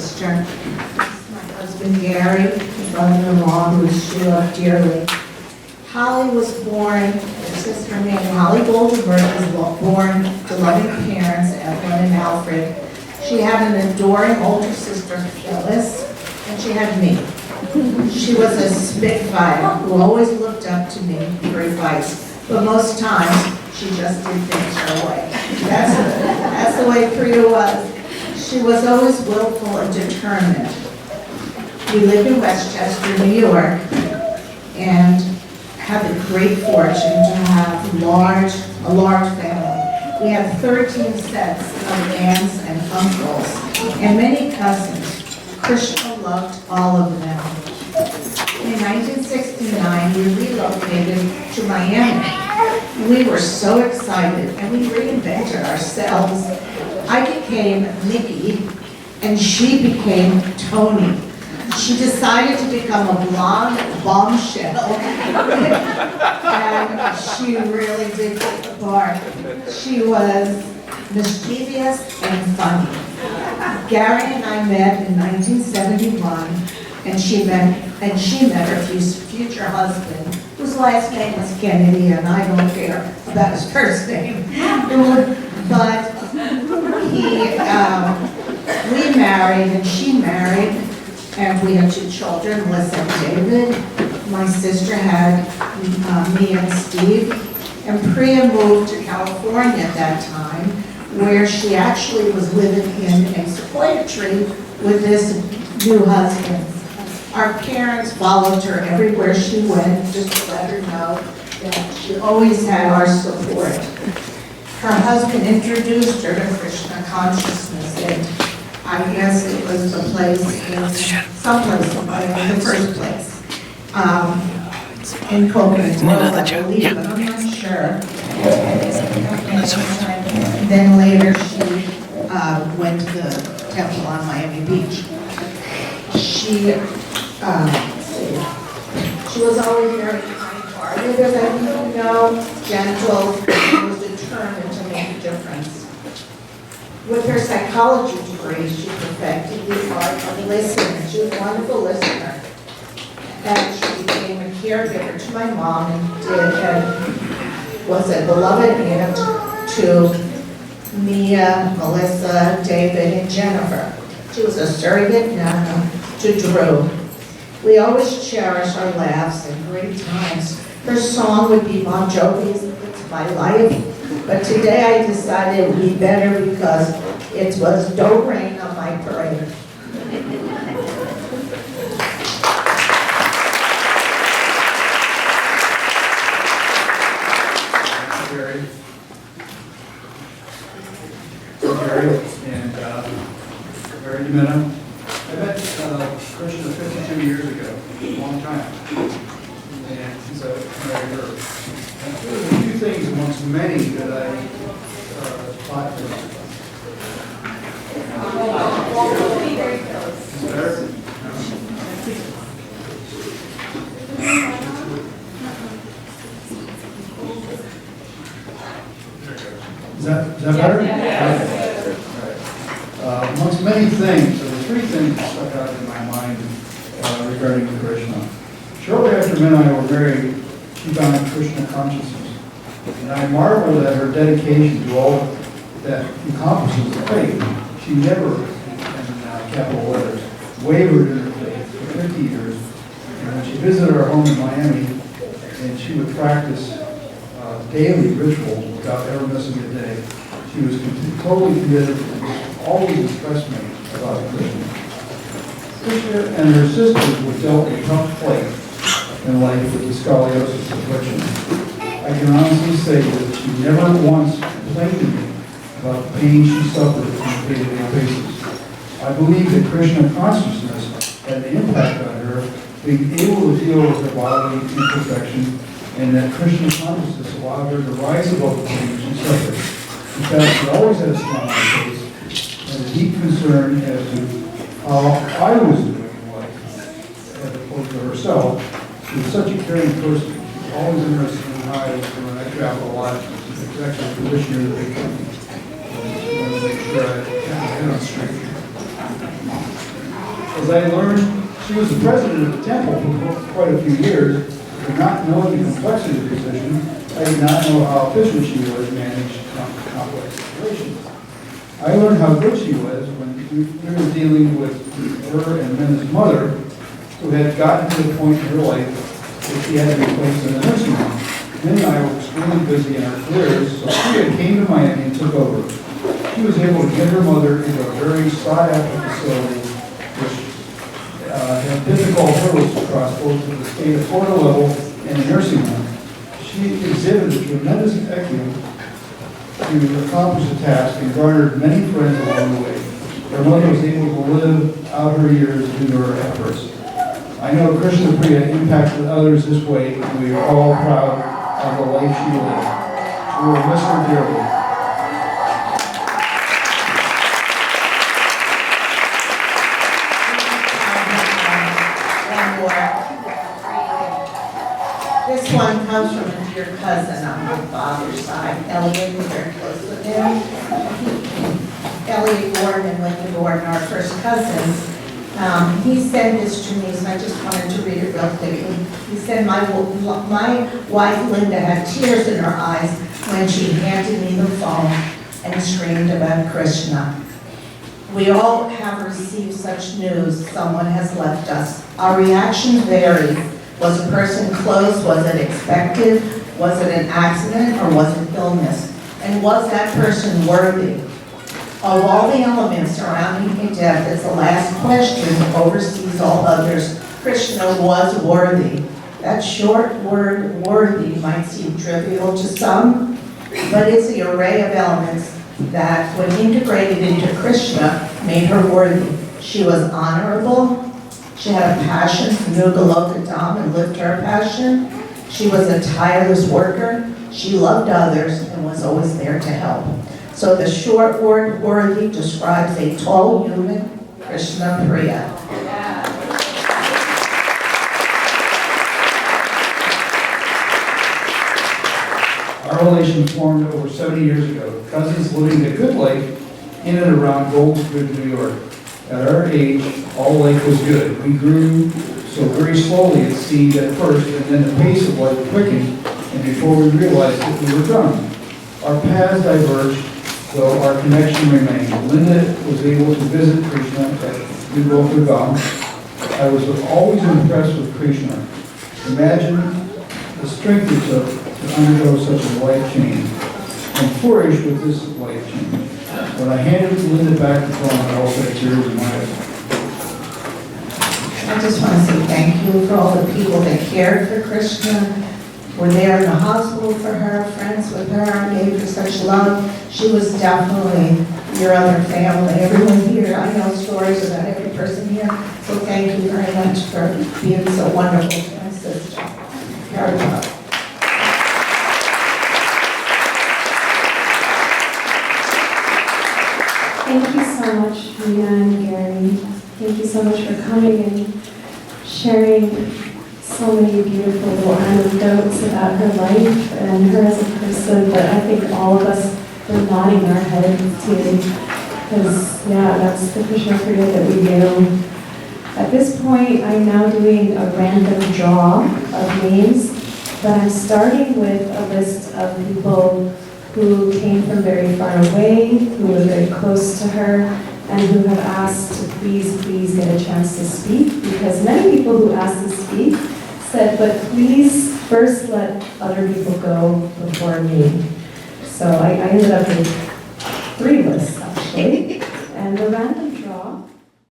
sister. This is my husband Gary, brother-in-law, who she loved dearly. Holly was born, her sister named Holly Goldberg was born to loving parents, Evelyn and Alfred. She had an adoring older sister, Phyllis, and she had me. She was a spitfire who always looked up to me for advice, but most times she just did things her way. That's the way Priya was. She was always willful and determined. We lived in Westchester, New York, and had the great fortune to have a large family. We had 13 sets of aunts and uncles, and many cousins. Krishna loved all of them. In 1969, we relocated to Miami. We were so excited, and we reinvented ourselves. I became Nikki, and she became Tony. She decided to become a blonde bombshell, and she really did get the part. She was mischievous and funny. Gary and I met in 1971, and she met her future husband, whose last name was Kennedy, and I don't care about his first name. But we married, and she married, and we had 2 children, Melissa and David. My sister had me and Steve, and Priya moved to California at that time, where she actually was living in a sequoia tree with this new husband. Our parents followed her everywhere she went, just to let her know that she always had our support. Her husband introduced her to Krishna consciousness, and I guess it was the place, someplace in the first place, in Coconut Grove, I believe, but I'm not sure. And then later she went to the temple on Miami Beach. She was always very kind-hearted, as I know, gentle, and was determined to make a difference. With her psychology degree, she perfected the art of listening. She was a wonderful listener. And she became a caregiver to my mom and was a beloved aunt to Mia, Melissa, David, and Jennifer. She was a surrogate nana to Drew. We always cherish our laughs and great times. Her song would be Bon Jovi's "It's My Life," but today I decided it would be better because it was "Don't Rain on My Parade." Gary. Gary and Gary and Minna. I met Krishna 52 years ago, a long time, and since I married her. And there were a few things amongst many that I taught her. Is that better? Yeah. Amongst many things, there were 3 things that stuck out in my mind regarding Krishna. Shortly after Minna and I were married, she found Krishna consciousness. And I marveled at her dedication to all that encompasses the faith. She never, in capital letters, wavered in her faith for 50 years. And when she visited our home in Miami, and she would practice daily rituals without ever missing a day, she was totally committed and always impressed me about Krishna. Krishna and her sisters were dealt a tough plate in life with the scoliosis affliction. I can honestly say that she never once complained to me about the pain she suffered on a day-to-day basis. I believe that Krishna consciousness had an impact on her, being able to deal with her bodily imperfection, and that Krishna consciousness allowed her to rise above the pain she suffered. In fact, she always had a smile on her face and a deep concern as to how I was doing in life, as opposed to herself. She was such a caring person. She was always interested in how I was doing. I travel a lot. She's actually a position in the big company. I wanted to make sure I had on straight. I learned she was the president of the temple for quite a few years, but not knowing the complexity of the position, I did not know how efficient she was managing complex situations. I learned how good she was when we were dealing with her and Minna's mother, who had gotten to the point in her life that she had to be placed in a nursing home. Minna and I were extremely busy in our careers, so she came to Miami and took over. She was able to get her mother into a very sought-after facility, which had difficult hurdles to cross both at the state of Florida level and the nursing home. She exhibited tremendous acumen to accomplish the task and garnered many friends along the way. Her mother was able to live out her years due to her efforts. I know Krishna Priya impacted others this way, and we are all proud of the life she lived. We will miss her dearly. This one comes from a dear cousin on my father's side, Elliot. We're very close with him. Elliot Gordon and Linda Gordon are first cousins. He said this to me, so I just wanted to read it real quickly. He said, my wife Linda had tears in her eyes when she handed me the phone and screamed about Krishna. We all have received such news. Someone has left us. Our reactions vary. Was a person close? Was it expected? Was it an accident, or was it illness? And was that person worthy? Of all the elements surrounding a death, as the last question oversees all others, Krishna was worthy. That short word, worthy, might seem trivial to some, but it's the array of elements that, when integrated into Krishna, made her worthy. She was honorable. She had a passion to knew Galokadam and lived her passion. She was a tireless worker. She loved others and was always there to help. So the short word worthy describes a tall human, Krishna Priya. Our relation formed over 70 years ago. Cousins living a good life in and around Gold's Bridge, New York. At our age, all life was good. We grew so very slowly it seemed at first, and then the pace of life quickened, and before we realized it, we were done. Our paths diverged, though our connection remained. Linda was able to visit Krishna at Galokadam. I was always impressed with Krishna. Imagine the strength it took to undergo such a life change and flourish with this life change. When I handed Linda back the phone, I also had tears in my eyes. I just want to say thank you for all the people that cared for Krishna, were there in the hospital for her, friends with her, gave her such love. She was definitely your other family. Everyone here, I know stories about every person here, so thank you very much for being so wonderful to my sister. Very well. Thank you so much, Minna and Gary. Thank you so much for coming and sharing so many beautiful little anecdotes about her life and her as a person, but I think all of us were nodding our heads to, because, yeah, that's the Krishna Priya that we do. At this point, I'm now doing a random draw of names, but I'm starting with a list of people who came from very far away, who were very close to her, and who have asked to please get a chance to speak, because many people who asked to speak said, but please first let other people go before me. So I ended up with 3 lists, actually, and the random